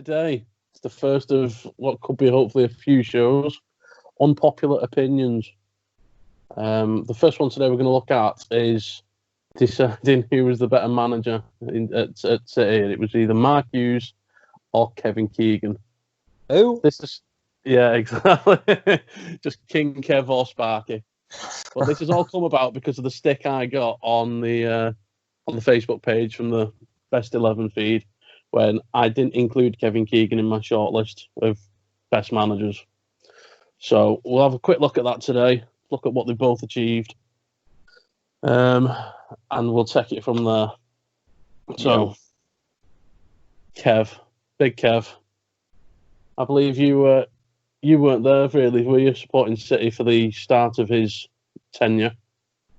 today. It's the first of what could be hopefully a few shows. Unpopular opinions. The first one today we're going to look at is deciding who was the better manager at City. And it was either Mark Hughes or Kevin Keegan. Who? Yeah, exactly. Just King Kev or Sparky. But this has all come about because of the stick I got on the Facebook page from the Best 11 feed when I didn't include Kevin Keegan in my shortlist of best managers. So we'll have a quick look at that today. Look at what they both achieved, and we'll take it from there. So, Kev, Big Kev, I believe you weren't there really, were you, supporting City for the start of his tenure?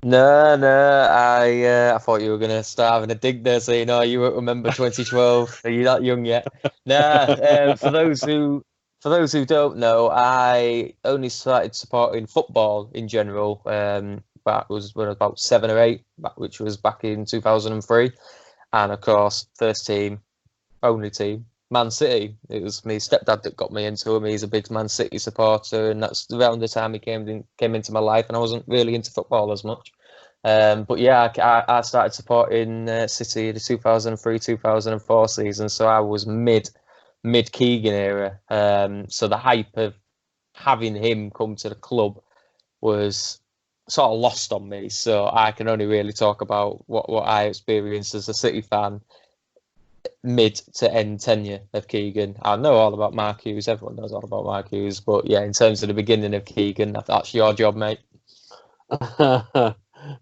No, I thought you were going to start having a dig there, saying, "No, you won't remember 2012. Are you that young yet?" Nah. For those who don't know, I only started supporting football in general. That was when I was about 7 or 8, which was back in 2003, and of course, first team, only team, Man City. It was my stepdad that got me into him. He's a big Man City supporter, and that's around the time he came into my life, and I wasn't really into football as much. But yeah, I started supporting City in the 2003-2004 season, so I was mid Keegan era. So the hype of having him come to the club was sort of lost on me. So I can only really talk about what I experienced as a City fan mid to end tenure of Keegan. I know all about Mark Hughes. Everyone knows all about Mark Hughes. But yeah, in terms of the beginning of Keegan, that's your job, mate.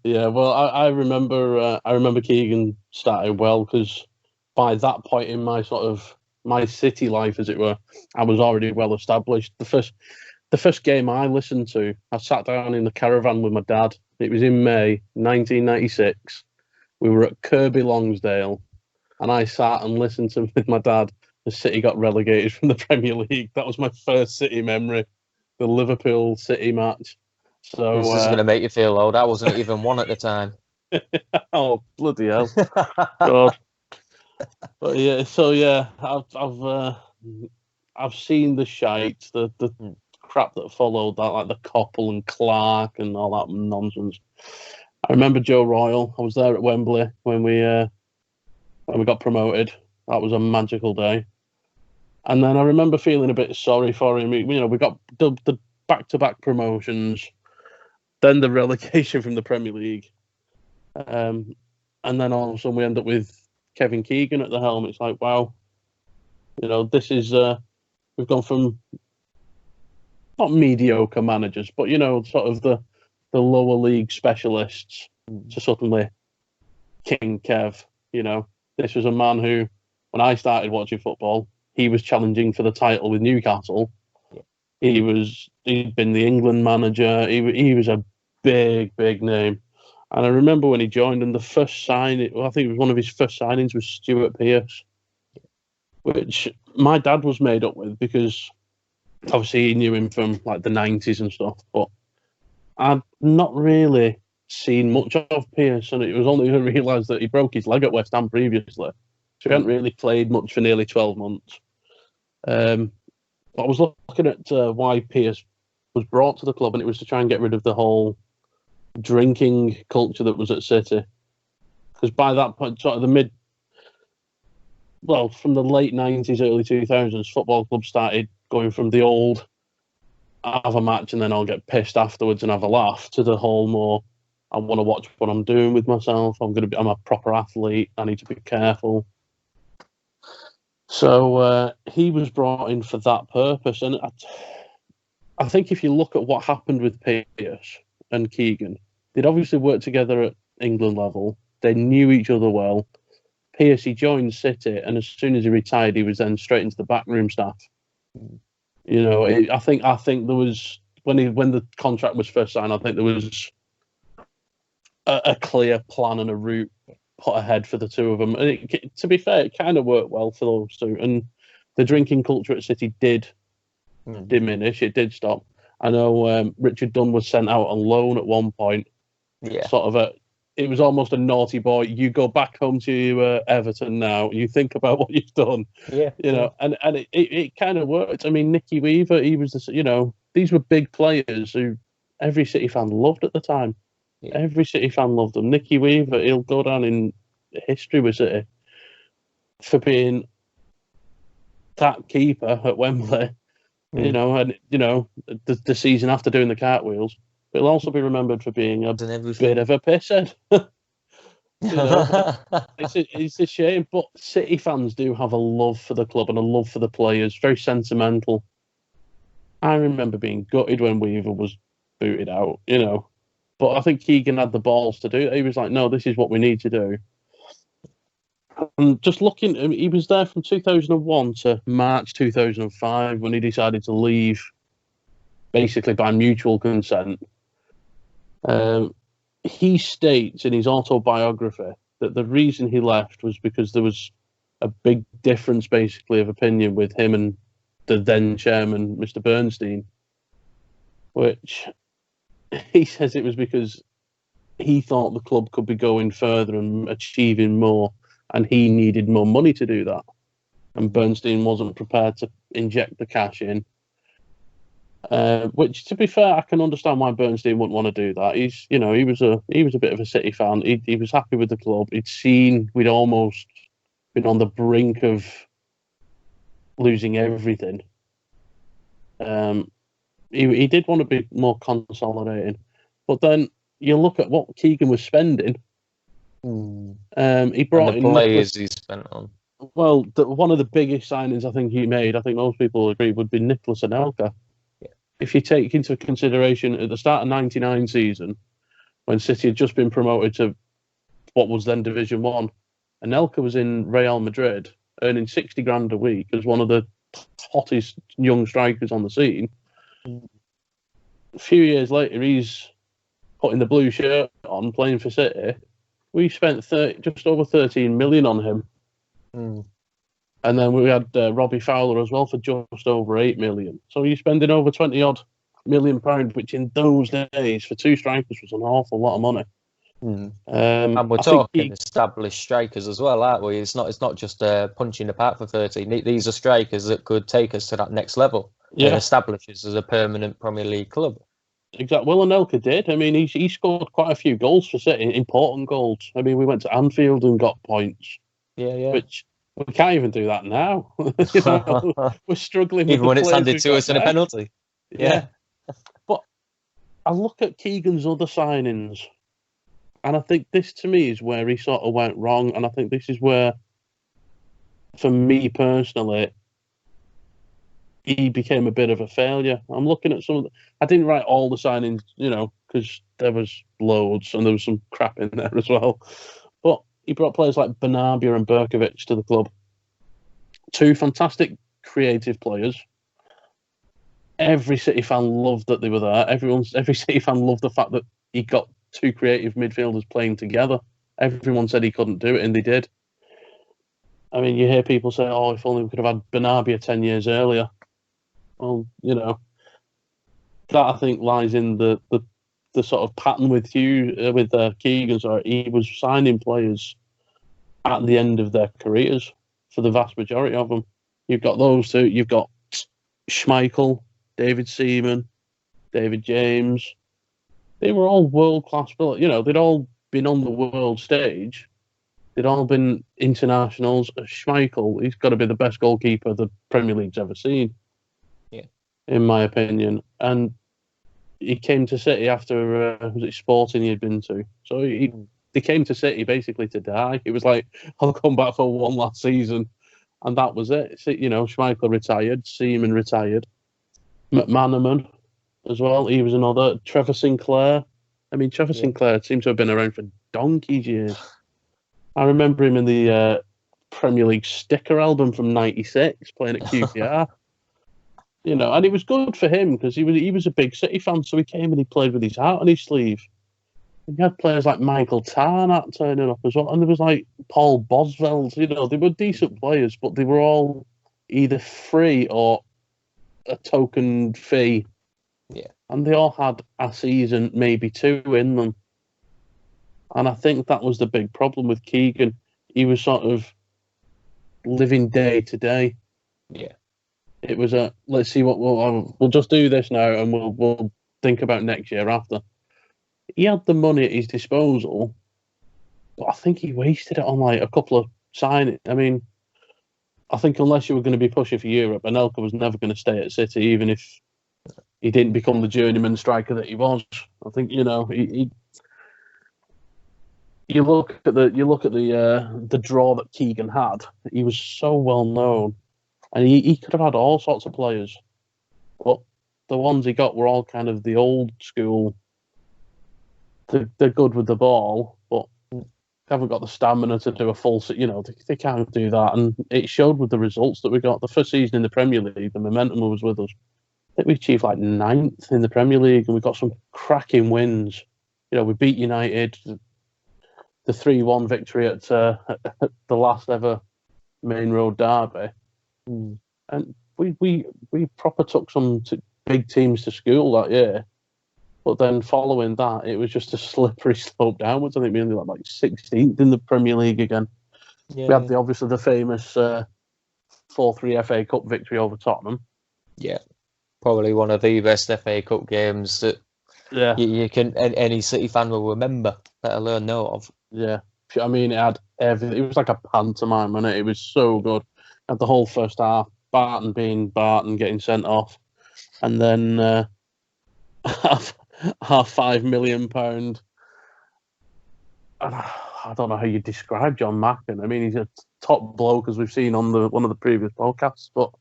Yeah, well, I remember Keegan started well because by that point in my my City life, as it were, I was already well established. The first game I listened to, I sat down in the caravan with my dad. It was in May 1996. We were at Kirby Longsdale, and I sat and listened to with my dad as City got relegated from the Premier League. That was my first City memory, the Liverpool City match. So this is going to make you feel old. I wasn't even one at the time. Oh, bloody hell! God. But yeah, so yeah, I've seen the shite, the crap that followed that, like the Coppell and Clark and all that nonsense. I remember Joe Royal. I was there at Wembley when we got promoted. That was a magical day. And then I remember feeling a bit sorry for him. We got the back-to-back promotions, then the relegation from the Premier League, and then all of a sudden we end up with Kevin Keegan at the helm. It's like, wow, this is we've gone from not mediocre managers, but sort of the lower league specialists to suddenly King Kev. This was a man who, when I started watching football, he was challenging for the title with Newcastle. He'd been the England manager. He was a big name. And I remember when he joined, and the first signing, I think it was one of his first signings, was Stuart Pearce, which my dad was made up with because obviously he knew him from like the 90s and stuff. But I'd not really seen much of Pearce, and it was only when I realised that he broke his leg at West Ham previously. So he hadn't really played much for nearly 12 months. I was looking at why Pearce was brought to the club, and it was to try and get rid of the whole drinking culture that was at City. Because by that point, sort of from the late 90s, early 2000s, football clubs started going from the old have a match and then I'll get pissed afterwards and have a laugh to the whole more I want to watch what I'm doing with myself. I'm a proper athlete. I need to be careful. So he was brought in for that purpose. And I think if you look at what happened with Pearce and Keegan, they'd obviously worked together at England level. They knew each other well. Pearce, he joined City, and as soon as he retired, he was then straight into the backroom staff. I think there was when the contract was first signed, I think there was a clear plan and a route put ahead for the two of them. And to be fair, it kind of worked well for those two. And the drinking culture at City did diminish. It did stop. I know Richard Dunn was sent out on loan at one point. Yeah. Sort of it was almost a naughty boy. You go back home to Everton now. You think about what you've done. Yeah. And it kind of worked. I mean, Nicky Weaver, he was these were big players who every City fan loved at the time. Yeah. Every City fan loved them. Nicky Weaver, he'll go down in history with City for being that keeper at Wembley. And the season after doing the cartwheels. He'll also be remembered for being a bit of a pisshead. It's a shame, but City fans do have a love for the club and a love for the players. Very sentimental. I remember being gutted when Weaver was booted out, But I think Keegan had the balls to do it. He was like, no, this is what we need to do. And just looking, he was there from 2001 to March 2005 when he decided to leave, basically by mutual consent. He states in his autobiography that the reason he left was because there was a big difference, basically, of opinion with him and the then chairman, Mr. Bernstein, which he says it was because he thought the club could be going further and achieving more, and he needed more money to do that. And Bernstein wasn't prepared to inject the cash in. Which, to be fair, I can understand why Bernstein wouldn't want to do that. He was a bit of a City fan. He was happy with the club. We'd almost been on the brink of losing everything. He did want to be more consolidating, but then you look at what Keegan was spending. He brought and the players he spent on. Well, one of the biggest signings I think he made, I think most people agree, would be Nicholas Anelka. If you take into consideration at the start of '99 season, when City had just been promoted to what was then Division 1, Anelka was in Real Madrid earning 60 grand a week as one of the hottest young strikers on the scene. A few years later, he's putting the blue shirt on, playing for City. We spent just over 13 million on him. And then we had Robbie Fowler as well for just over 8 million. So you're spending over 20 odd million pounds, which in those days for two strikers was an awful lot of money. And we're talking established strikers as well, aren't we? It's not just punching apart for 13. These are strikers that could take us to that next level and establish us as a permanent Premier League club. Exactly. Well, Anelka did. I mean, he scored quite a few goals for City, important goals. I mean, we went to Anfield and got points. Yeah. Which we can't even do that now. We're struggling. Even when it's handed to us in a penalty. Yeah. But I look at Keegan's other signings, and I think this, to me, is where he sort of went wrong. And I think this is where, for me personally, he became a bit of a failure. I'm looking at some of I didn't write all the signings, because there was loads and there was some crap in there as well. But he brought players like Bernabia and Berkovic to the club. Two fantastic creative players. Every City fan loved that they were there. Every City fan loved the fact that he got two creative midfielders playing together. Everyone said he couldn't do it, and they did. I mean, you hear people say, "Oh, if only we could have had Bernabia 10 years earlier." Well, that I think lies in the sort of pattern with Keegan. Sorry, he was signing players at the end of their careers for the vast majority of them. You've got those two. You've got Schmeichel, David Seaman, David James. They were all world-class. They'd all been on the world stage. They'd all been internationals. Schmeichel, he's got to be the best goalkeeper the Premier League's ever seen, in my opinion. And he came to City after, was it Sporting he had been to? So they came to City basically to die. It was like, I'll come back for one last season. And that was it. Schmeichel retired, Seaman retired. McManaman as well, he was another. Trevor Sinclair. I mean, Trevor Sinclair seems to have been around for donkey's years. I remember him in the Premier League sticker album from '96, playing at QPR. And it was good for him because he was a big City fan, so he came and he played with his heart on his sleeve. And you had players like Michael Tarnat turning up as well, and there was like Paul Bosveld. They were decent players, but they were all either free or a token fee. Yeah, and they all had a season, maybe two, in them. And I think that was the big problem with Keegan. He was sort of living day to day. Yeah. It was let's see what we'll just do this now, and we'll think about next year after. He had the money at his disposal, but I think he wasted it on like a couple of signings. I mean, I think unless you were going to be pushing for Europe, Anelka was never going to stay at City, even if he didn't become the journeyman striker that he was. I think you look at the draw that Keegan had. He was so well known, and he could have had all sorts of players, but the ones he got were all kind of the old school. They're good with the ball, but haven't got the stamina to do a full. They can't do that, and it showed with the results that we got. The first season in the Premier League, the momentum was with us. I think we achieved like 9th in the Premier League, and we got some cracking wins. We beat United. The 3-1 victory at the last ever Main Road derby, and we proper took some big teams to school that year. But then following that, it was just a slippery slope downwards. I think we ended up like 16th in the Premier League again. Yeah. We had obviously the famous 4-3 FA Cup victory over Tottenham. Yeah, probably one of the best FA Cup games that you can any City fan will remember, let alone know of. Yeah, I mean, it had everything. It was like a pantomime, wasn't it? It was so good. It had the whole first half, Barton being Barton, getting sent off, and then half £5 million. I don't know how you describe John Macken. I mean, he's a top bloke, as we've seen on one of the previous podcasts, but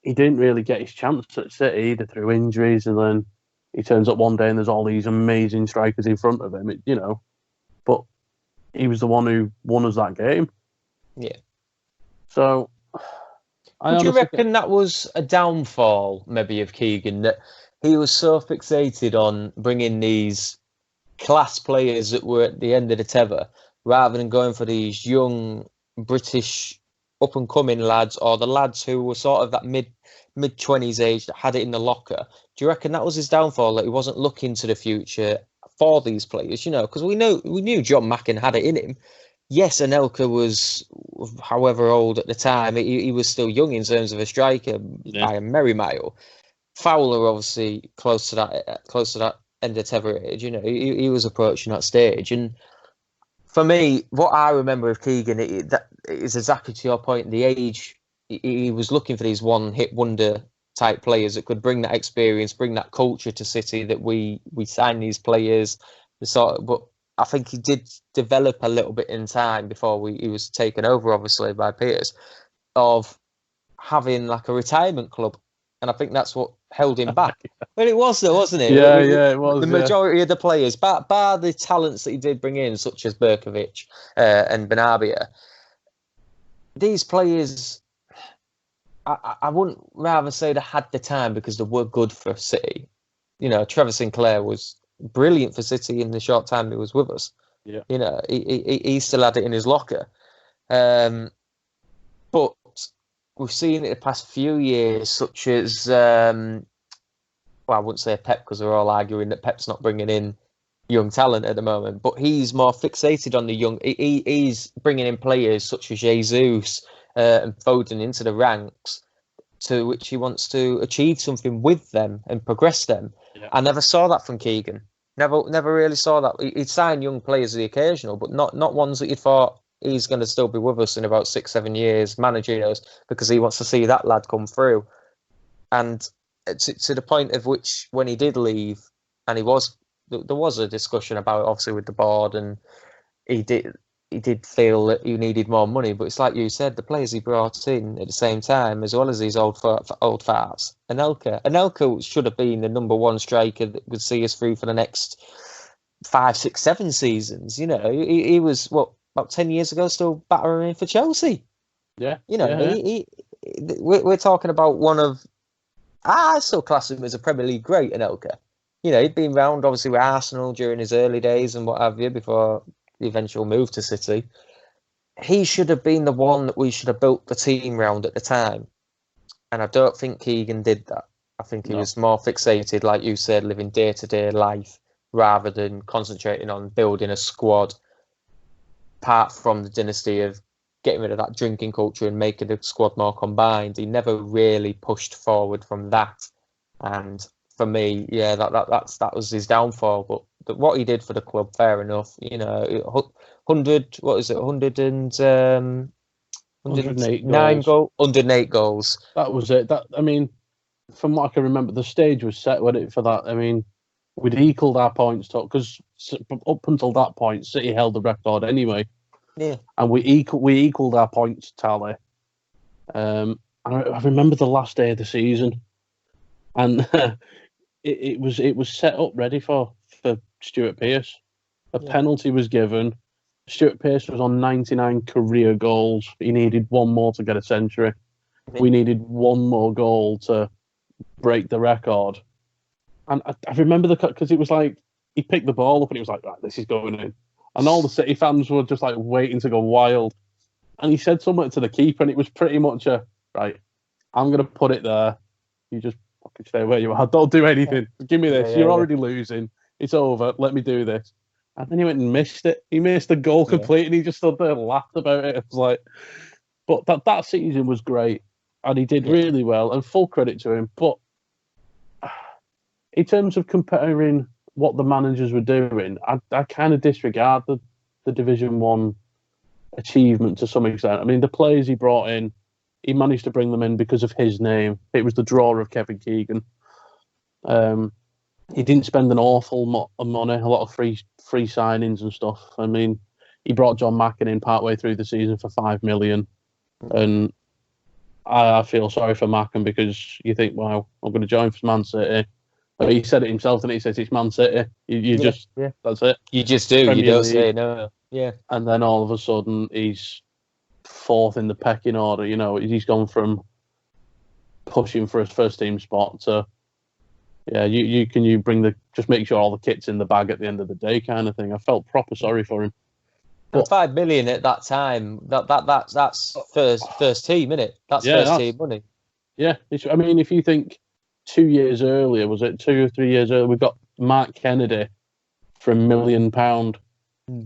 he didn't really get his chance at City either through injuries, and then he turns up one day and there's all these amazing strikers in front of him. But he was the one who won us that game. Yeah. So, would you reckon that was a downfall, maybe, of Keegan, that he was so fixated on bringing these class players that were at the end of the tether, rather than going for these young British up-and-coming lads, or the lads who were sort of that mid-20s age that had it in the locker? Do you reckon that was his downfall, that he wasn't looking to the future for these players? Because we knew John Macken had it in him. Yes, Anelka was, however old at the time, he was still young in terms of a striker by a merry mile. Fowler, obviously, close to that end of tether age. He was approaching that stage. And for me, what I remember of Keegan, that is exactly to your point. The age, he was looking for these one-hit wonder type players that could bring that experience, bring that culture to City. That we signed these players, but I think he did develop a little bit in time before he was taken over, obviously, by Peters, of having like a retirement club. And I think that's what held him back. But it was, though, wasn't it? Yeah, it was. The majority of the players, bar the talents that he did bring in, such as Berkovic and Benabia, these players, I wouldn't rather say they had the time, because they were good for City. Trevor Sinclair was brilliant for City in the short time he was with us. Yeah. He still had it in his locker. But we've seen it the past few years, such as, I wouldn't say Pep, because they're all arguing that Pep's not bringing in young talent at the moment, but he's more fixated on the young. He's bringing in players such as Jesus and Foden into the ranks, to which he wants to achieve something with them and progress them. Yeah. I never saw that from Keegan. Never really saw that. He'd sign young players the occasional, but not ones that you thought he's going to still be with us in about 6-7 years, managing us, because he wants to see that lad come through. And to the point of which, when he did leave, and there was a discussion about it, obviously, with the board, and he did feel that he needed more money. But it's like you said, the players he brought in at the same time, as well as these old farts. Anelka should have been the number one striker that would see us through for the next 5, 6, 7 seasons. He was, about 10 years ago, still battering for Chelsea. Yeah. We're talking about one of, I still class him as a Premier League great, Anelka. He'd been round, obviously, with Arsenal during his early days and what have you, before the eventual move to City. He should have been the one that we should have built the team round at the time. And I don't think Keegan did that. I think he was more fixated, like you said, living day-to-day life rather than concentrating on building a squad. Apart from the dynasty of getting rid of that drinking culture and making the squad more combined, he never really pushed forward from that. And for me, yeah, that was his downfall. But what he did for the club, fair enough. 100, what is it, 100 and 108 108 goals. That was it. From what I can remember, the stage was set with it for that. I mean, we'd equalled our points because up until that point, City held the record anyway. Yeah, and we equalled our points tally. And I remember the last day of the season, and it was set up ready for Stuart Pearce. A penalty was given. Stuart Pearce was on 99 career goals. He needed one more to get a century. We needed one more goal to break the record. And I remember because it was like he picked the ball up and he was like, right, this is going in. And all the City fans were just like waiting to go wild. And he said something to the keeper, and it was pretty much right, I'm going to put it there. You just fucking stay where you are. Don't do anything. Give me this. You're already losing. It's over. Let me do this. And then he went and missed it. He missed the goal completely, and he just stood there and laughed about it. It was like, but that season was great, and he did really well, and full credit to him. But in terms of comparing what the managers were doing, I kind of disregard the Division 1 achievement to some extent. I mean, the players he brought in, he managed to bring them in because of his name. It was the draw of Kevin Keegan. He didn't spend an awful lot of money, a lot of free signings and stuff. I mean, he brought John Mackin in partway through the season for $5 million. And I feel sorry for Mackin because you think, wow, I'm going to join for Man City. But he said it himself, and he says it's Man City. You just, that's it. You just do. Premier you don't League. say no. Yeah. And then all of a sudden, he's fourth in the pecking order. He's gone from pushing for his first team spot to, you bring just make sure all the kit's in the bag at the end of the day kind of thing. I felt proper sorry for him. But $5 million at that time, that's first team, isn't it? That's first team money. Yeah. If you think 2 years earlier, was it 2 or 3 years earlier, we got Mark Kennedy for £1 million,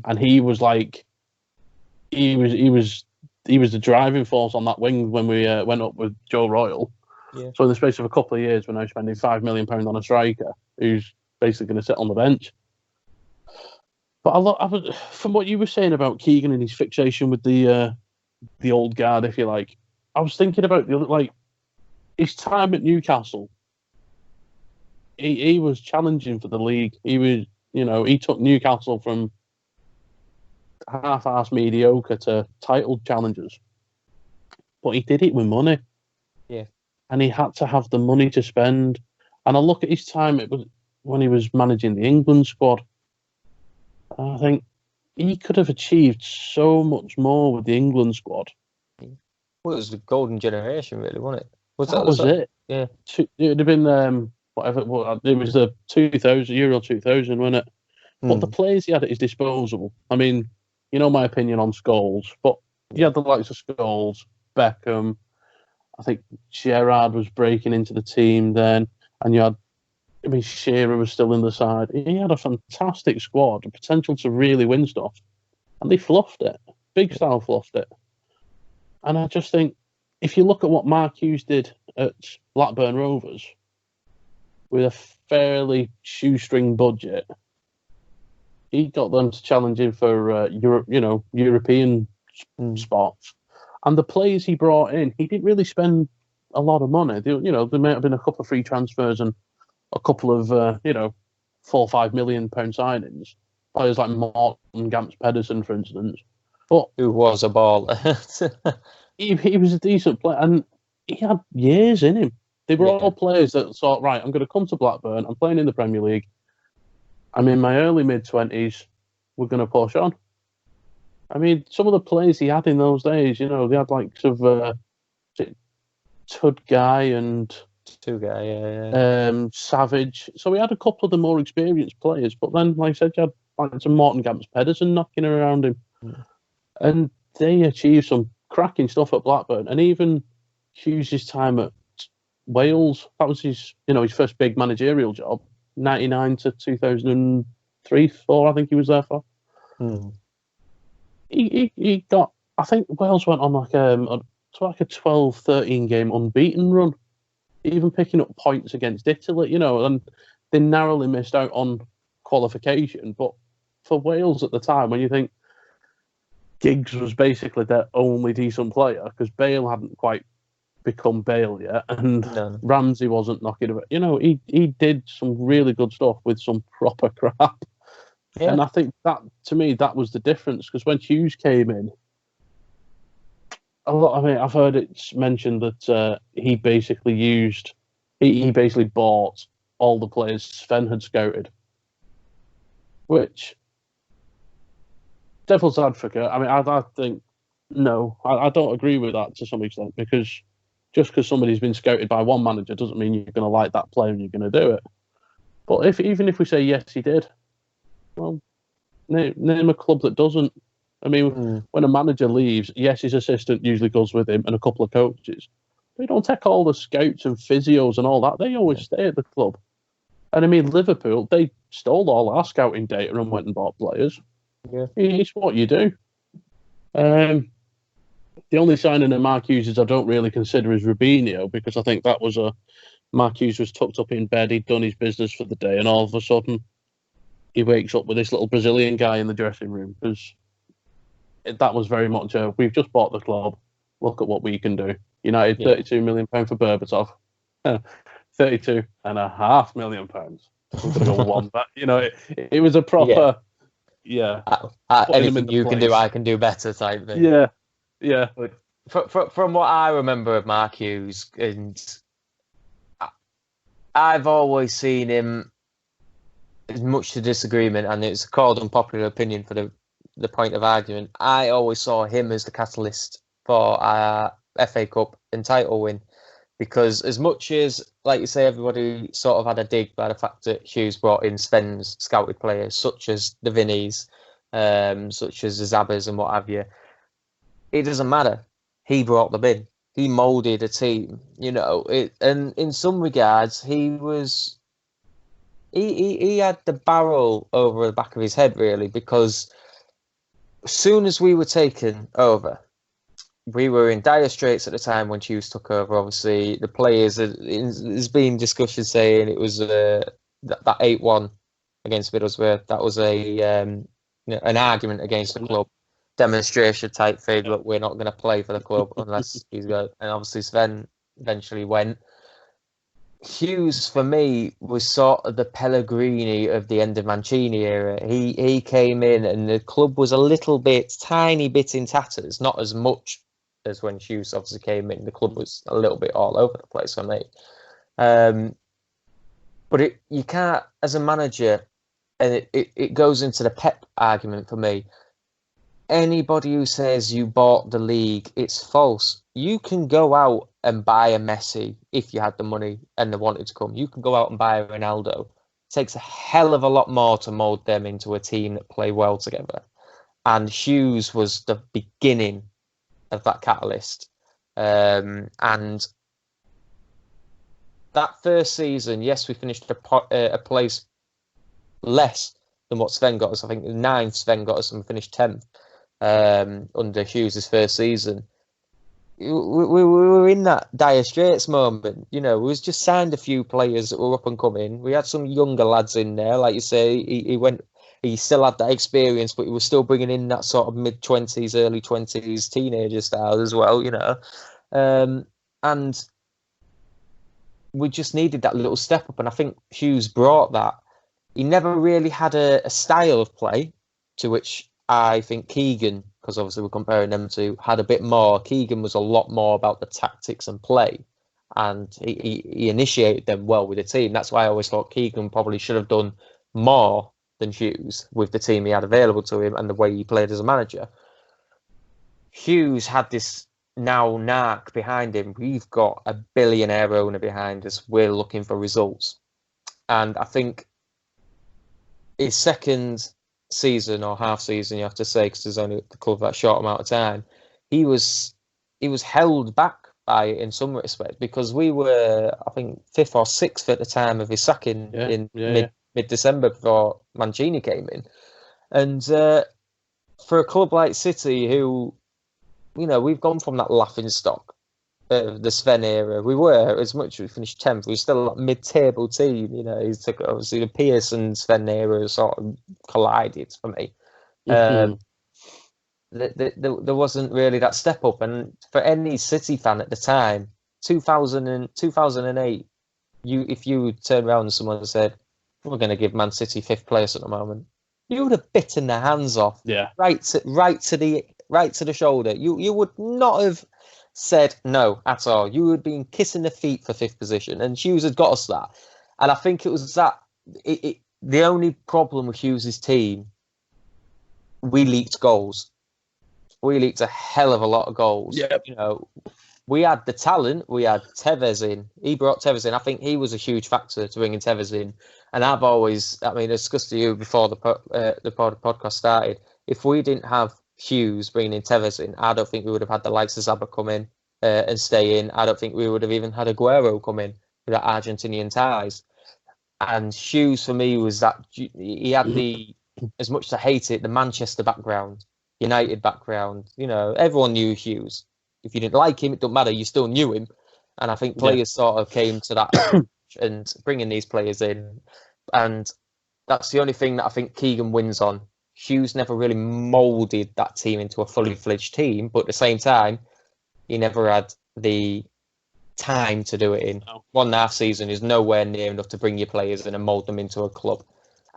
and he was like, he was the driving force on that wing when we went up with Joe Royle. Yeah. So in the space of a couple of years, we're now spending £5 million on a striker who's basically going to sit on the bench. But from what you were saying about Keegan and his fixation with the old guard, if you like, I was thinking about his time at Newcastle. He was challenging for the league. He was, he took Newcastle from half-assed mediocre to title challengers. But he did it with money. Yeah. And he had to have the money to spend. And I look at his time, it was when he was managing the England squad. I think he could have achieved so much more with the England squad. Well, it was the golden generation, really, wasn't it? That was it. Yeah. It would have been whatever. It was the 2000 Euro 2000, wasn't it? But the players he had at his disposal. I mean, my opinion on Scholes, but he had the likes of Scholes, Beckham. I think Gerrard was breaking into the team then, and you had. Shearer was still in the side. He had a fantastic squad, the potential to really win stuff. And they fluffed it. Big style fluffed it. And I just think, if you look at what Mark Hughes did at Blackburn Rovers, with a fairly shoestring budget, he got them to challenge him for European spots. And the players he brought in, he didn't really spend a lot of money. There might have been a couple of free transfers and a couple of, £4 or £5 million signings. Players like Morton, Gamps Pedersen, for instance. But who was a baller. he was a decent player, and he had years in him. They were all players that thought, right, I'm going to come to Blackburn. I'm playing in the Premier League. I'm in my early mid-20s. We're going to push on. Some of the players he had in those days, they had like sort of Tud Guy and... Savage. So we had a couple of the more experienced players, but then, like I said, you had like some Morton Gamps Pedersen knocking around him. And they achieved some cracking stuff at Blackburn. And even Hughes' time at Wales, that was his first big managerial job. 99 to 2003, 4, I think he was there for. He got, I think Wales went on like a 12, 13 game unbeaten run, even picking up points against Italy, and they narrowly missed out on qualification. But for Wales at the time, when you think Giggs was basically their only decent player, because Bale hadn't quite become Bale yet, and Ramsey wasn't knocking it. He did some really good stuff with some proper crap. Yeah. And I think that, to me, that was the difference, because when Hughes came in, I've heard it mentioned that he basically bought all the players Sven had scouted, which, devil's advocate, I think, no, I don't agree with that to some extent, because just because somebody's been scouted by one manager doesn't mean you're going to like that player and you're going to do it. But even if we say yes, he did, well, name a club that doesn't. When a manager leaves, yes, his assistant usually goes with him and a couple of coaches. They don't take all the scouts and physios and all that. They always stay at the club. And Liverpool, they stole all our scouting data and went and bought players. Yeah, it's what you do. The only signing of Mark Hughes I don't really consider is Rubinho, because I think that was Mark Hughes was tucked up in bed, he'd done his business for the day, and all of a sudden he wakes up with this little Brazilian guy in the dressing room, because that was very much we've just bought the club, look at what we can do. United, £32 million for Berbatov, £32.5 million. We're going to go one back. It was a proper, anything you can do, I can do better type thing. Yeah. From what I remember of Mark Hughes, and I've always seen him, as much to disagreement, and it's called unpopular opinion for the point of argument. I always saw him as the catalyst for our FA Cup and title win, because as much as, like you say, everybody sort of had a dig by the fact that Hughes brought in Sven's scouted players, such as the Vinnies, such as the Zabbas and what have you, it doesn't matter. He brought them in. He moulded a team, and in some regards, he had the barrel over the back of his head, really, because as soon as we were taken over, we were in dire straits at the time when Hughes took over. Obviously, the players, there's been discussion saying it was that 8-1 against Middlesbrough. That was an argument against the club, demonstration type thing. Look, we're not going to play for the club unless he's going. And obviously, Sven eventually went. Hughes, for me, was sort of the Pellegrini of the end of Mancini era. He came in and the club was tiny bit in tatters, not as much as when Hughes obviously came in. The club was a little bit all over the place for me. But you can't, as a manager, and it goes into the Pep argument for me, anybody who says you bought the league, it's false. You can go out and buy a Messi if you had the money and they wanted to come. You can go out and buy a Ronaldo. It takes a hell of a lot more to mould them into a team that play well together. And Hughes was the beginning of that catalyst. And that first season, yes, we finished a place less than what Sven got us. I think 9th Sven got us and we finished 10th under Hughes' first season. We were in that dire straits moment. We was just signed a few players that were up and coming. We had some younger lads in there, like you say. He still had that experience, but he was still bringing in that sort of mid-20s, early 20s teenager style as well, and we just needed that little step up. And I think Hughes brought that. He never really had a style of play, to which I think Keegan, because obviously we're comparing them two, had a bit more. Keegan was a lot more about the tactics and play, and he initiated them well with the team. That's why I always thought Keegan probably should have done more than Hughes with the team he had available to him and the way he played as a manager. Hughes had this now narc behind him. We've got a billionaire owner behind us. We're looking for results. And I think his second season or half season, you have to say, because there's only the club that short amount of time, he was held back by it in some respects, because we were, I think, 5th or 6th at the time of his sacking in mid-December before Mancini came in. And for a club like City, who, we've gone from that laughing stock of the Sven era. We were, as much as we finished 10th, we were still a mid-table team. He took, obviously, the Pearson Sven era sort of collided for me. There wasn't really that step up. And for any City fan at the time, 2008, if you turned around and someone said, we're going to give Man City 5th place at the moment, you would have bitten their hands off. Yeah. Right to the shoulder. You would not have said no at all. You would have been kissing the feet for 5th position. And Hughes had got us that. And I think it was that. The only problem with Hughes' team, we leaked goals. We leaked a hell of a lot of goals. Yep. We had the talent. We had Tevez in. He brought Tevez in. I think he was a huge factor to bringing Tevez in. And I've always, discussed to you before the podcast started, if we didn't have Hughes bringing in Tevez in, I don't think we would have had the likes of Zabba come in and stay in. I don't think we would have even had Aguero come in with that Argentinian ties. And Hughes, for me, was that he had the, as much as I hate it, the Manchester background, United background. Everyone knew Hughes. If you didn't like him, it don't matter. You still knew him. And I think players sort of came to that and bringing these players in. And that's the only thing that I think Keegan wins on. Hughes never really moulded that team into a fully fledged team. But at the same time, he never had the time to do it in. No. 1.5 season is nowhere near enough to bring your players in and mould them into a club.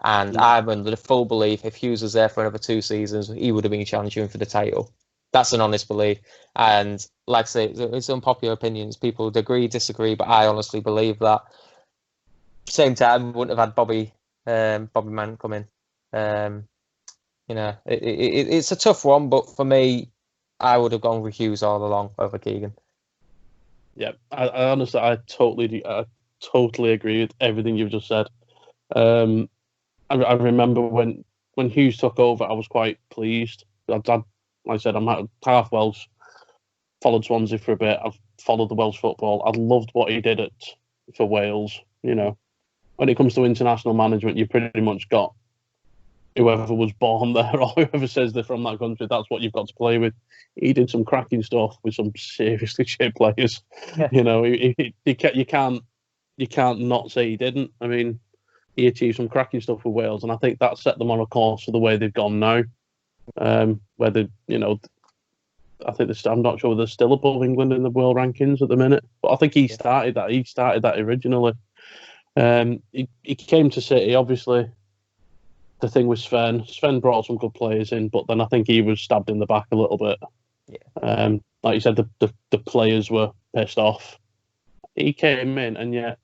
And I'm under the full belief if Hughes was there for another 2 seasons, he would have been challenging for the title. That's an honest belief. And like I say, it's unpopular opinions. People agree, disagree, but I honestly believe that. Same time, we wouldn't have had Bobby Mann come in. It's a tough one, but for me, I would have gone with Hughes all along over Keegan. Yeah, I honestly, I totally agree with everything you've just said. I remember when Hughes took over, I was quite pleased. Like I said, I'm half Welsh, followed Swansea for a bit. I've followed the Welsh football. I loved what he did for Wales. When it comes to international management, you pretty much got whoever was born there or whoever says they're from that country, that's what you've got to play with. He did some cracking stuff with some seriously shit players. Yeah. You can't not say he didn't. I mean, he achieved some cracking stuff with Wales, and I think that set them on a course for the way they've gone now. Where they, I think I'm not sure they're still above England in the world rankings at the minute, but I think he started that. He started that originally. He came to City, obviously. The thing with Sven brought some good players in, but then I think he was stabbed in the back a little bit. Yeah. Like you said, the players were pissed off. He came in, and yet,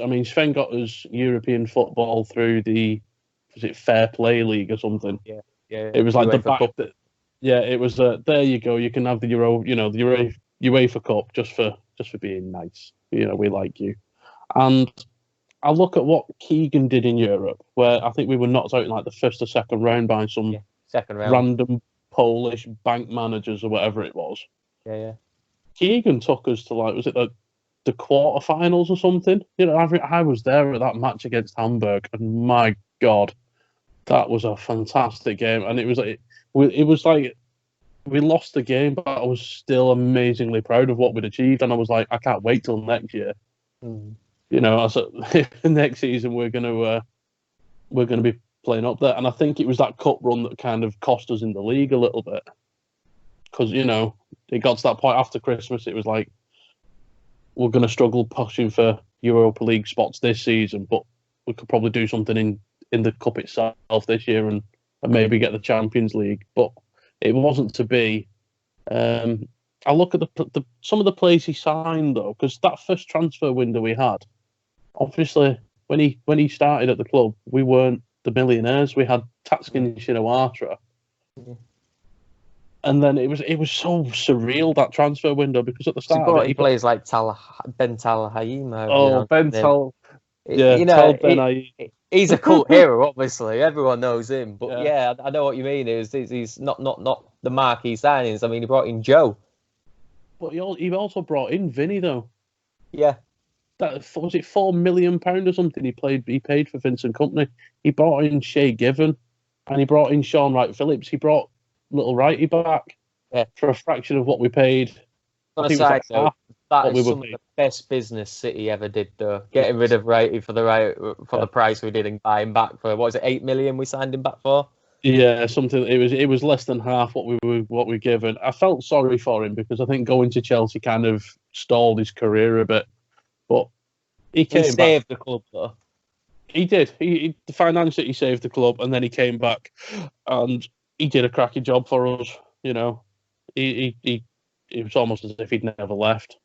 I mean, Sven got us European football through was it Fair Play League or something? Yeah. It was like it was there you go. You can have the Euro, the UEFA Cup just for being nice. We like you. And I look at what Keegan did in Europe, where I think we were knocked out in like the first or second round by some random Polish bank managers or whatever it was. Yeah. Keegan took us to was it the quarterfinals or something? I was there at that match against Hamburg, and my God, that was a fantastic game. And it was like we lost the game, but I was still amazingly proud of what we'd achieved, and I was like, I can't wait till next year. I said, next season we're gonna be playing up there, and I think it was that cup run that kind of cost us in the league a little bit, because it got to that point after Christmas. It was like we're gonna struggle pushing for Europa League spots this season, but we could probably do something in the cup itself this year and maybe get the Champions League. But it wasn't to be. I look at some of the players he signed though, because that first transfer window we had. Obviously, when he started at the club, we weren't the millionaires. We had Tatskin Shinawatra. And then it was so surreal, that transfer window, because at the start he plays like Ben Talhaim. Oh, Ben Tal. Yeah, he's a cult hero, obviously. Everyone knows him. But yeah, I know what you mean. He's not the marquee signings. I mean, he brought in Joe. But he also brought in Vinny though. Yeah. That was it, £4 million or something. He paid for Vincent Company. He brought in Shay Given, and he brought in Sean Wright Phillips. He brought little Wrighty back for a fraction of what we paid. On I a think it was side like note, half that what is we were some of paid. the best business City ever did, though. Getting rid of Wrighty for the price we did and buying back for, what was it, 8 million we signed him back for? Yeah, something. It was less than half what we given. I felt sorry for him because I think going to Chelsea kind of stalled his career a bit. But he came back. Saved the club, though. He did. He financially he saved the club, and then he came back, and he did a cracking job for us. You know, it was almost as if he'd never left.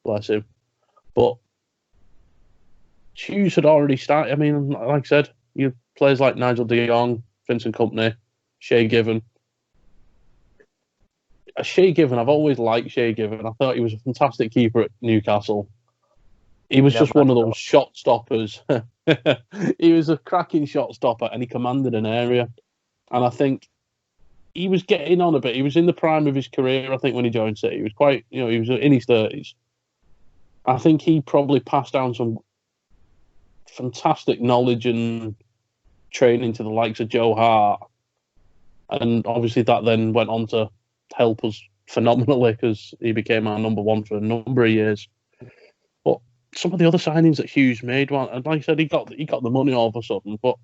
Bless him. But Hughes had already started. I mean, like I said, you players like Nigel De Jong, Vincent Company, Shay Given. Shay Given, I've always liked Shay Given. I thought he was a fantastic keeper at Newcastle. He was just one of those shot stoppers. He was a cracking shot stopper, and he commanded an area. And I think he was getting on a bit. He was in the prime of his career, I think, when he joined City. He was quite, he was in his 30s. I think he probably passed down some fantastic knowledge and training to the likes of Joe Hart. And obviously that then went on to help us phenomenally because he became our number one for a number of years. But some of the other signings that Hughes made, well, and like I said, he got the money all of a sudden. But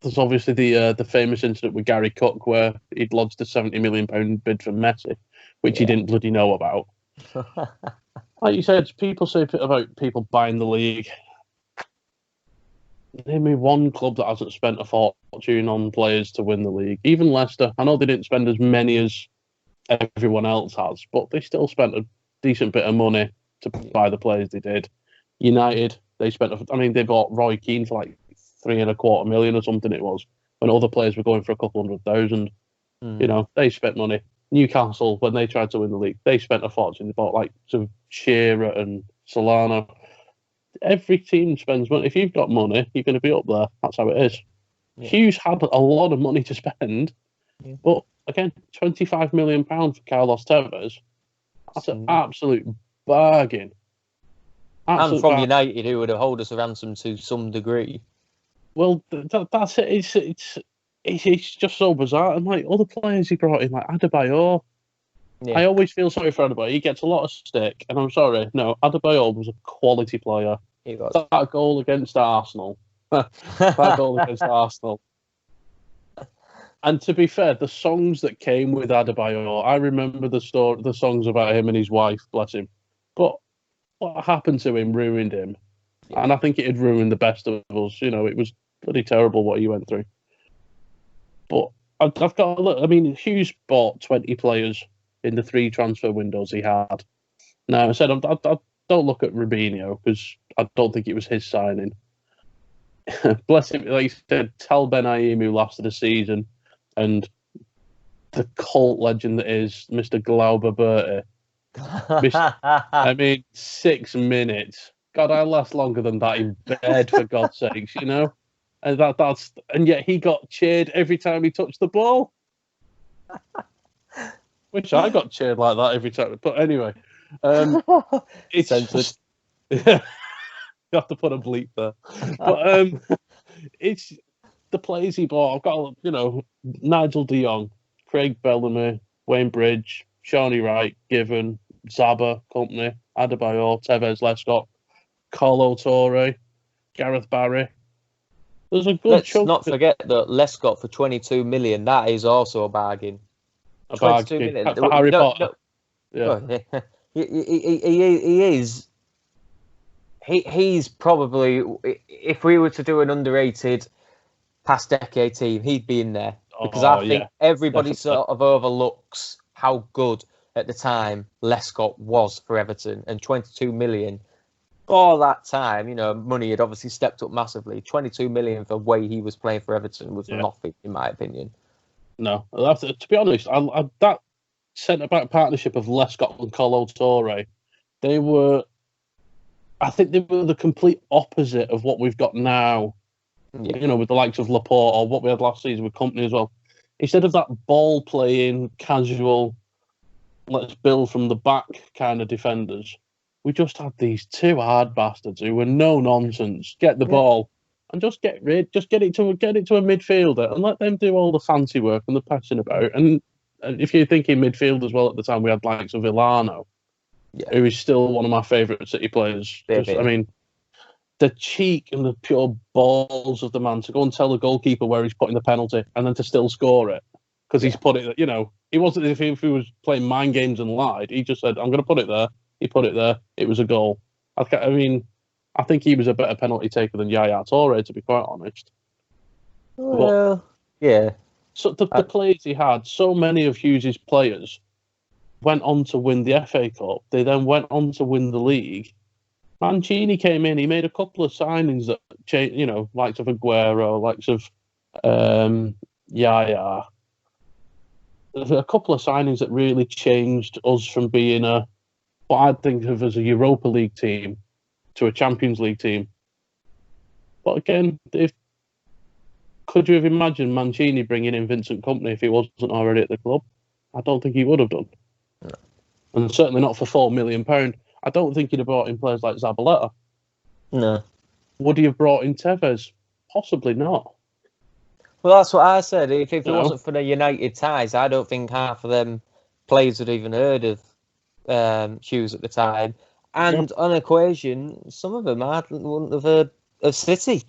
there's obviously the famous incident with Gary Cook where he'd lodged a £70 million bid for Messi, which he didn't bloody know about. Like you said, people say about people buying the league. Name me one club that hasn't spent a fortune on players to win the league. Even Leicester. I know they didn't spend as many as everyone else has, but they still spent a decent bit of money to buy the players they did. United, they bought Roy Keane for like £3.25 million or something it was, when other players were going for a couple 100,000. You know, they spent money. Newcastle, when they tried to win the league, they spent a fortune. They bought like some Shearer and Solana. Every team spends money. If you've got money, you're going to be up there. That's how it is. Yeah. Hughes had a lot of money to spend, but again, £25 million for Carlos Tevez. That's an absolute bargain. And from United, who would have held us a ransom to some degree. Well, that's it. It's just so bizarre. And like other players he brought in, like Adebayor. Yeah. I always feel sorry for Adebayor. He gets a lot of stick, and I'm sorry. No, Adebayor was a quality player. He was. That goal against Arsenal. And to be fair, the songs that came with Adebayor, I remember the songs about him and his wife, bless him. But what happened to him ruined him. Yeah. And I think it had ruined the best of us. You know, it was pretty terrible what he went through. But I've got to look. I mean, Hughes bought 20 players in the 3 transfer windows he had. Now, I said, I don't look at Rubinho because I don't think it was his signing. Bless him, like you said, Tal Ben-Aim, who lasted a season, and the cult legend that is Mr. Glauber Berti. I mean, 6 minutes. God, I last longer than that in bed, for God's sakes, you know? And and yet he got cheered every time he touched the ball. Wish I got cheered like that every time. But anyway, it's just, you have to put a bleep there. But it's the players he bought. I've got, Nigel De Jong, Craig Bellamy, Wayne Bridge, Shawnee Wright, Given, Zaba, Company, Adebayor, Tevez, Lescott, Colo Torre, Gareth Barry. There's a good Let's chunk. not forget that Lescott for 22 million. That is also a bargain. 22 million for Harry Potter. Yeah, he is. He's probably, if we were to do an underrated past decade team, he'd be in there because I think everybody sort of overlooks how good at the time Lescott was for Everton, and 22 million. For that time, money had obviously stepped up massively. 22 million for the way he was playing for Everton was nothing, in my opinion. No, to be honest, that centre-back partnership of Lescott and Colo Torre, I think they were the complete opposite of what we've got now. Yeah. With the likes of Laporte, or what we had last season with Company as well. Instead of that ball-playing, casual, let's build from the back kind of defenders. We just had these two hard bastards who were no nonsense. Get the ball and just get it to a midfielder and let them do all the fancy work and the passing about. And if you're thinking midfield as well, at the time we had likes of Villano, who is still one of my favourite City players. I mean, the cheek and the pure balls of the man to go and tell the goalkeeper where he's putting the penalty and then to still score it because he's put it. You know, he wasn't as if he was playing mind games and lied. He just said, "I'm going to put it there." He put it there. It was a goal. I mean, I think he was a better penalty taker than Yaya Toure, to be quite honest. Well, yeah. So the players he had, so many of Hughes' players went on to win the FA Cup. They then went on to win the league. Mancini came in. He made a couple of signings that changed, you know, likes of Aguero, likes of Yaya. There's a couple of signings that really changed us from being what I'd think of as a Europa League team to a Champions League team. But again, could you have imagined Mancini bringing in Vincent Kompany if he wasn't already at the club? I don't think he would have done. No. And certainly not for £4 million. I don't think he'd have brought in players like Zabaleta. No. Would he have brought in Tevez? Possibly not. Well, that's what I said. If it wasn't for the United ties, I don't think half of them players had even heard of Hughes at the time. And on equation, some of them wouldn't have heard of City.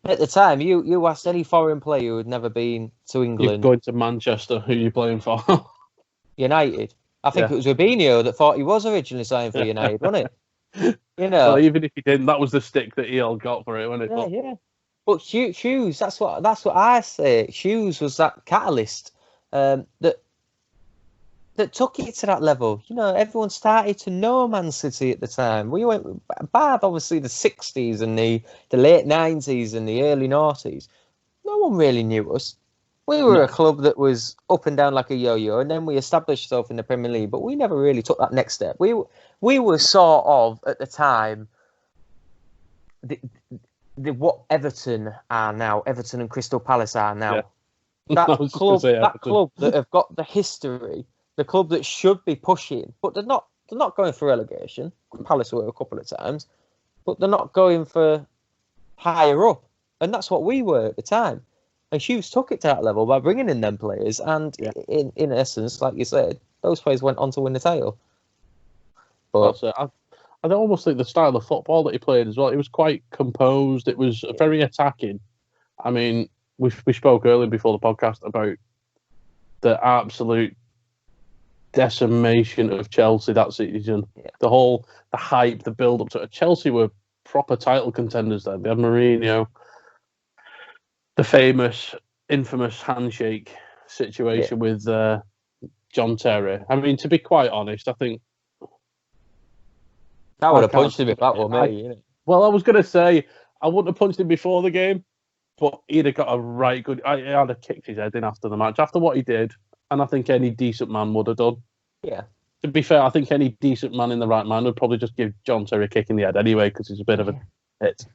At the time, you asked any foreign player who had never been to England. You're going to Manchester, who are you playing for? United. I think it was Rubinho that thought he was originally signed for United, wasn't it? You know. Well, even if he didn't, that was the stick that he all got for it, wasn't it? Yeah. But Hughes, that's what I say. Hughes was that catalyst that took it to that level. You know, everyone started to know Man City at the time. We went bad, obviously, the 60s and the late 90s and the early 90s. No one really knew us. We were a club that was up and down like a yo-yo, and then we established ourselves in the Premier League, but we never really took that next step. We were sort of, at the time, what Everton are now, Everton and Crystal Palace are now. Yeah. That club that have got the history, the club that should be pushing, but they're not going for relegation. Palace were a couple of times, but they're not going for higher up, and that's what we were at the time. And Hughes took it to that level by bringing in them players, and in essence, like you said, those players went on to win the title. But I almost think the style of football that he played as well, it was quite composed. It was very attacking. I mean, we spoke earlier before the podcast about the absolute decimation of Chelsea that season. Yeah. The hype, the build-up to it. Chelsea were proper title contenders then. They had Mourinho. The infamous handshake situation with John Terry. I mean, to be quite honest, I think I would have punched him if that were me. Well, I was going to say I wouldn't have punched him before the game, but he'd have got a right good. I'd have kicked his head in after the match, after what he did, and I think any decent man would have done. Yeah. To be fair, I think any decent man in the right mind would probably just give John Terry a kick in the head anyway, because he's a bit of a hit.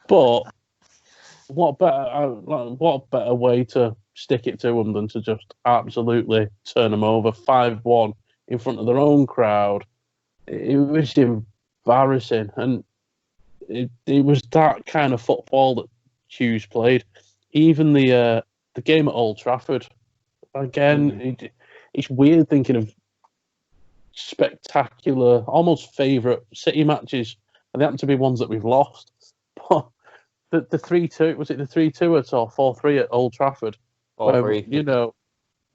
But what better way to stick it to them than to just absolutely turn them over 5-1 in front of their own crowd? It was embarrassing, and it was that kind of football that Hughes played. Even the game at Old Trafford, again, it's weird thinking of spectacular, almost favourite City matches, and they happen to be ones that we've lost. But the 3-2, was it the 3-2 or 4-3 at Old Trafford? Where, you know,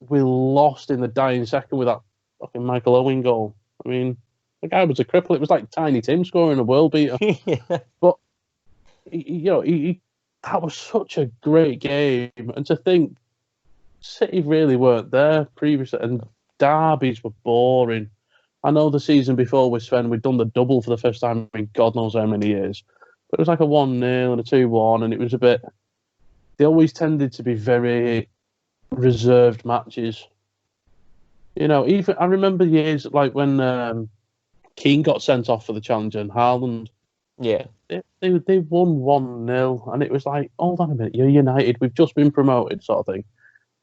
we lost in the dying second with that fucking Michael Owen goal. I mean, the guy was a cripple. It was like Tiny Tim scoring a world beater. But, you know, that was such a great game. And to think City really weren't there previously, and derbies were boring. I know the season before with Sven, we'd done the double for the first time in God knows how many years. But it was like a 1-0 and a 2-1, and it was a bit... They always tended to be very reserved matches. You know, even I remember years like when Keane got sent off for the Challenger and Haaland. Yeah. They won 1-0, and it was like, hold on a minute, you're United, we've just been promoted, sort of thing.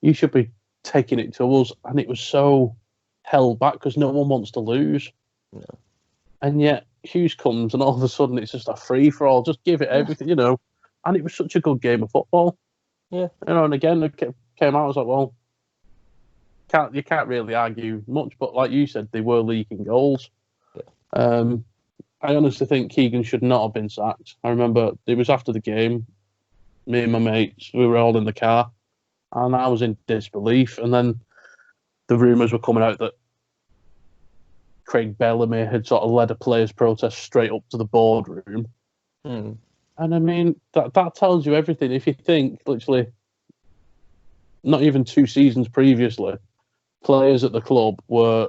You should be taking it to us. And it was so held back because no one wants to lose. No. And yet Hughes comes and all of a sudden it's just a free for all. Just give it everything, you know. And it was such a good game of football. Yeah. You know, and again it came out. I was like, well, you can't really argue much. But like you said, they were leaking goals. Yeah. I honestly think Keegan should not have been sacked. I remember it was after the game. Me and my mates, we were all in the car, and I was in disbelief. And then the rumours were coming out that Craig Bellamy had sort of led a players' protest straight up to the boardroom. Mm. And I mean, that tells you everything. If you think, literally, not even 2 seasons previously, players at the club were,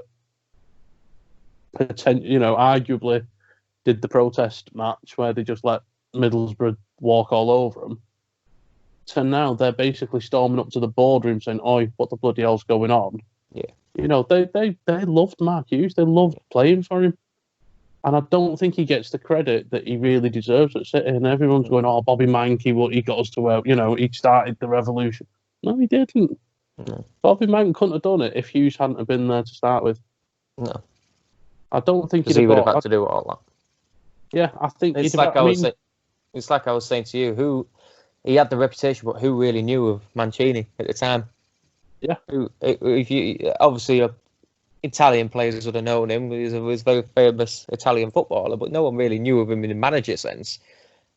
arguably did the protest match where they just let Middlesbrough walk all over them. So now they're basically storming up to the boardroom saying, "Oi, what the bloody hell's going on?" Yeah. You know, they loved Mark Hughes. They loved playing for him. And I don't think he gets the credit that he really deserves at City. And everyone's going, "Oh, Bobby Mankey, he got us to where, he started the revolution." No, he didn't. No. Bobby Mankey couldn't have done it if Hughes hadn't have been there to start with. No. I don't think Because he would have had to do all that. Yeah, I think it's like I was saying to you, he had the reputation, but who really knew of Mancini at the time? Yeah. Obviously, Italian players would have known him. He was a very famous Italian footballer, but no one really knew of him in the manager sense.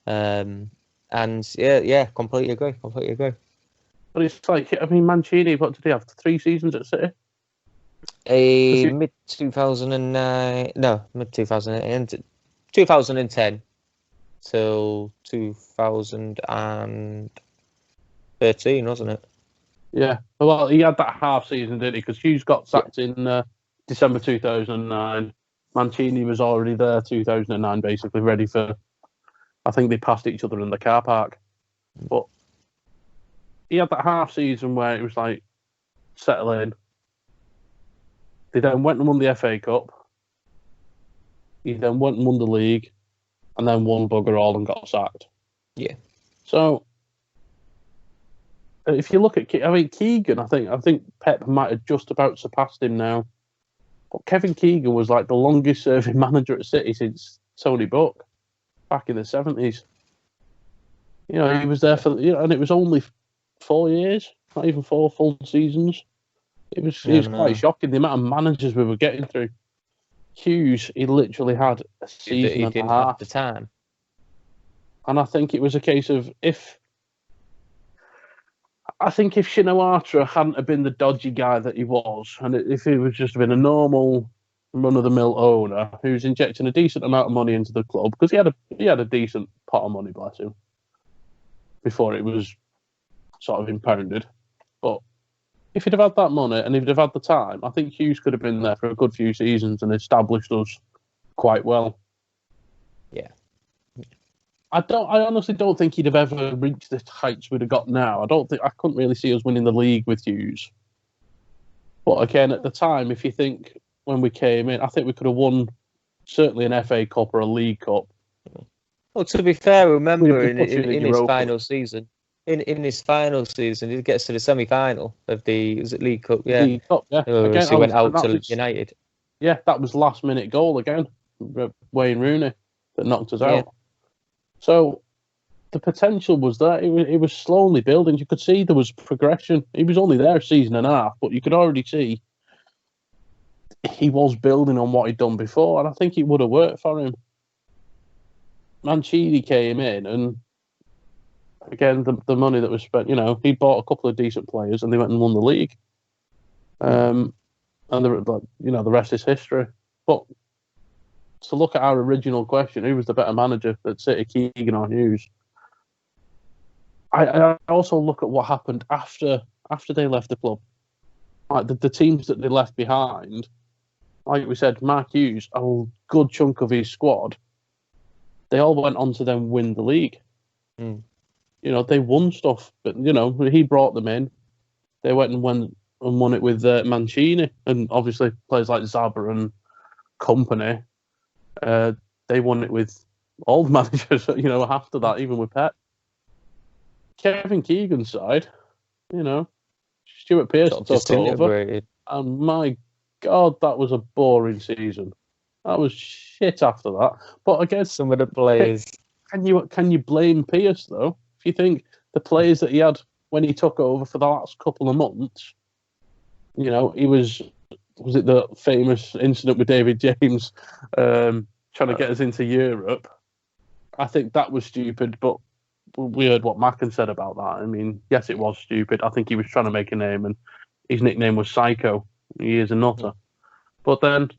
And completely agree. But it's like, Mancini, what did he have? 3 seasons at City? Mid 2009, no, mid 2008, 2010 till 2013, wasn't it? Yeah. Well, he had that half season, didn't he? Because Hughes got sacked in December 2009. Mancini was already there 2009, basically ready for. I think they passed each other in the car park. But he had that half season where it was like settle in. They then went and won the FA Cup. He then went and won the league, and then won bugger all and got sacked. Yeah. So if you look at, Keegan, I think Pep might have just about surpassed him now. But Kevin Keegan was like the longest-serving manager at City since Tony Buck back in the 70s. You know, he was there for, and it was only 4 years, not even 4 full seasons. It was quite shocking the amount of managers we were getting through. Hughes, he literally had a season and a half. Have the time. And I think it was a case of if Shinawatra hadn't have been the dodgy guy that he was, and if he was just been a normal run-of-the-mill owner who's injecting a decent amount of money into the club, because he had a decent pot of money, bless him, before it was sort of impounded. But if he'd have had that money and if he'd have had the time, I think Hughes could have been there for a good few seasons and established us quite well. Yeah. I honestly don't think he'd have ever reached the heights we'd have got now. I couldn't really see us winning the league with Hughes. But again, at the time, if you think when we came in, I think we could have won certainly an FA Cup or a League Cup. Well, to be fair, remember in his final season, in his final season, he gets to the semi-final of the League Cup. Yeah, League Cup, yeah. Again, so he went out to United. Yeah, that was last-minute goal again, Wayne Rooney, that knocked us out. So the potential was there. It was slowly building. You could see there was progression. He was only there a season and a half, but you could already see he was building on what he'd done before, and I think it would have worked for him. Mancini came in, and again, the money that was spent, he bought a couple of decent players, and they went and won the league. And the rest is history. But to look at our original question, who was the better manager at City, Keegan or Hughes? I also look at what happened after they left the club. Like the teams that they left behind, like we said, Mark Hughes, a good chunk of his squad, they all went on to then win the league. They won stuff, but he brought them in. They went and won it with Mancini, and obviously players like Zabra and company. They won it with all the managers, after that, even with Pep. Kevin Keegan's side, Stuart Pearson took over. And my God, that was a boring season. That was shit after that. But again, Some of the players. can you blame Pierce though? If you think the players that he had when he took over for the last couple of months, he was it the famous incident with David James trying to get us into Europe? I think that was stupid, but we heard what Mackin said about that. I mean, yes, it was stupid. I think he was trying to make a name, and his nickname was Psycho. He is a nutter. But then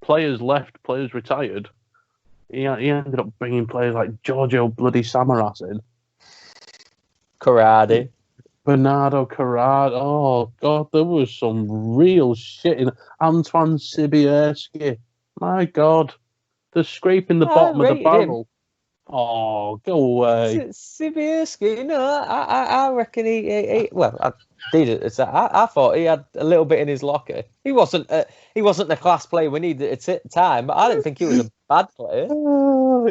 players left, players retired. He ended up bringing players like Giorgio bloody Samaras in. Corradi. Bernardo Corrado. Oh, God, there was some real shit in Antoine Sibierski. My God. They're scraping the bottom of the barrel. Him. Oh, go away. Sibierski, I reckon he well, I did it. I thought he had a little bit in his locker. He wasn't the class player we needed at the time, but I didn't think he was a bad player.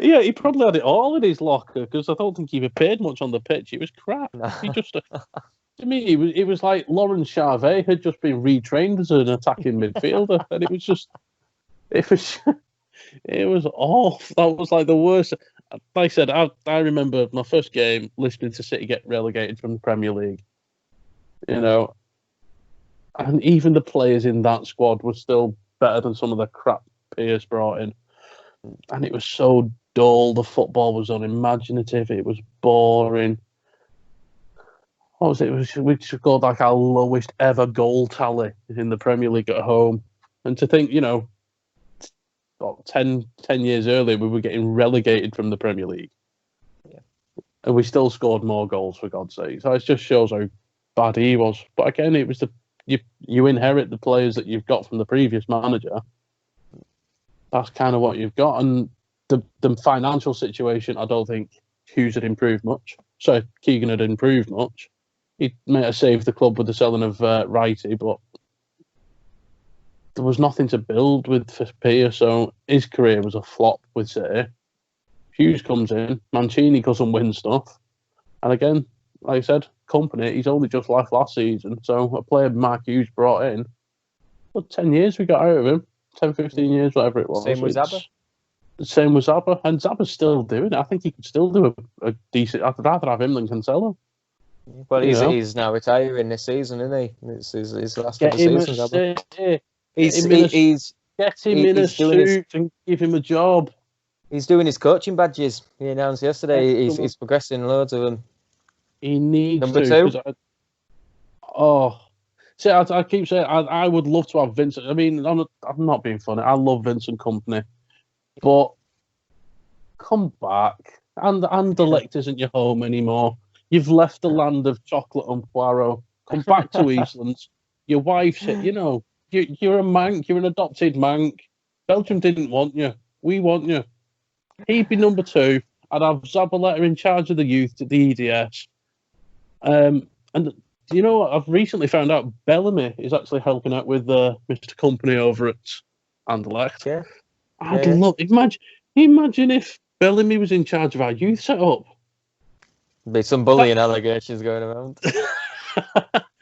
Yeah, he probably had it all in his locker because I don't think he appeared much on the pitch. He was crap. No. He just, to me, it was like Laurent Charvet had just been retrained as an attacking midfielder, and it was awful. That was like the worst. Like I said, I remember my first game listening to City get relegated from the Premier League. And even the players in that squad were still better than some of the crap Pierce brought in. And it was so dull. The football was unimaginative. It was boring. What was it? We scored like our lowest ever goal tally in the Premier League at home. And to think, 10 years earlier, we were getting relegated from the Premier League. Yeah. And we still scored more goals, for God's sake. So it just shows how bad he was. But again, it was you inherit the players that you've got from the previous manager. That's kind of what you've got. And the financial situation, I don't think Hughes had improved much. So Keegan had improved much. He may have saved the club with the selling of Wrighty, but there was nothing to build with for Pierce, so his career was a flop with City. Hughes comes in, Mancini doesn't win stuff. And again, like I said, Company, he's only just left last season, so a player Mark Hughes brought in, 10 years we got out of him, 10, 15 years, whatever it was. Same with Zabba. Same with Zabba, and Zabba's still doing it. I think he could still do a decent... I'd rather have him than Cancelo. Well, he's now retiring this season, isn't he? It's his last ever season, Zabba. He's in a suit and give him a job. He's doing his coaching badges. He announced yesterday he's progressing loads of them. He needs Number to. 2. I keep saying I would love to have Vincent. I mean, I'm not being funny. I love Vincent Company, but come back. And Anderlecht isn't your home anymore. You've left the land of chocolate and poirot. Come back to Eastland. Your wife's you're a Manc. You're an adopted Manc. Belgium didn't want you. We want you. He'd be number 2. I'd have Zabaleta in charge of the youth at the EDS. And do you know what? I've recently found out Bellamy is actually helping out with Mr. Company over at Anderlecht. Yeah. I'd love... Imagine if Bellamy was in charge of our youth setup. There'd be some bullying allegations going around.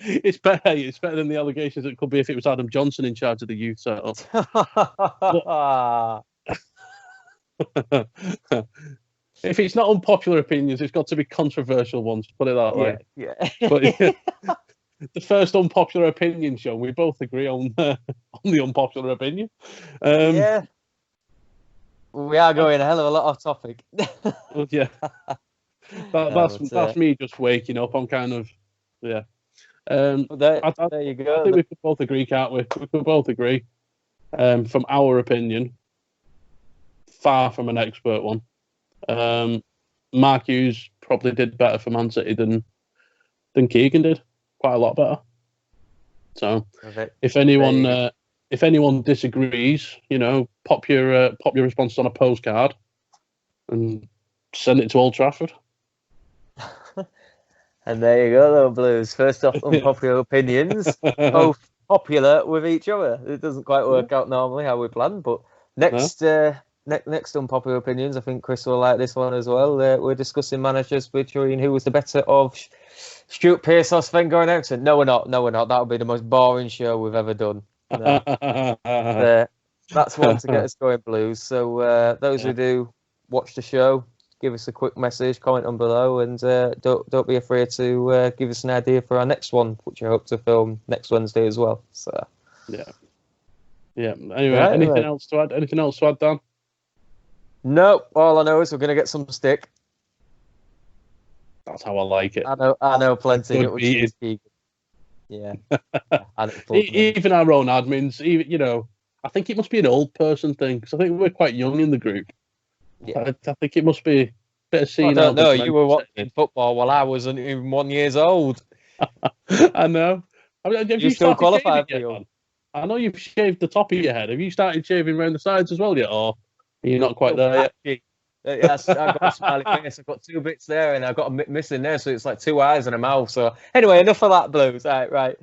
It's better than the allegations it could be if it was Adam Johnson in charge of the youth setup. If it's not unpopular opinions, it's got to be controversial ones, put it that way. Yeah. But the first unpopular opinion show, we both agree on the unpopular opinion. Yeah. We are going a hell of a lot off topic. Yeah. That's me just waking up. I'm kind of, yeah. There you go. I think we could both agree, can't we? We could both agree. From our opinion, far from an expert one. Mark Hughes probably did better for Man City than Keegan did. Quite a lot better. So, if anyone disagrees, pop your response on a postcard and send it to Old Trafford. And there you go, though, Blues. First off, unpopular opinions, both popular with each other. It doesn't quite work out normally how we plan, but next unpopular opinions, I think Chris will like this one as well. We're discussing managers between who was the better of Stuart Pearce or Sven Goran Eriksson. No, we're not. That would be the most boring show we've ever done. No. That's one to get us going, Blues. So those who do watch the show, give us a quick message, comment on below, and don't be afraid to give us an idea for our next one, which I hope to film next Wednesday as well. So yeah. Anyway, anything else to add? Anything else to add, Dan? No. All I know is we're going to get some stick. That's how I like it. I know plenty. Good beating. Yeah. Even our own admins, even I think it must be an old person thing because I think we're quite young in the group. Yeah. I think it must be a bit of seeing. I don't know. You were watching football while I wasn't even 1 year old. I know. Have you still qualified for you? I know you've shaved the top of your head. Have you started shaving around the sides as well yet, or are you not quite there yet? Yes, I've got a smiley face. I've got 2 bits there, and I've got a missing there, so it's like 2 eyes and a mouth. So anyway, enough of that, Blues. Right.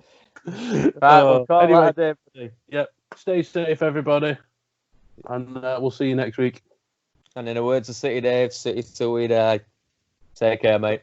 We'll call that a day for today. Yep. Stay safe, everybody, and we'll see you next week. And in the words of City Dave, City till we die. Take care, mate.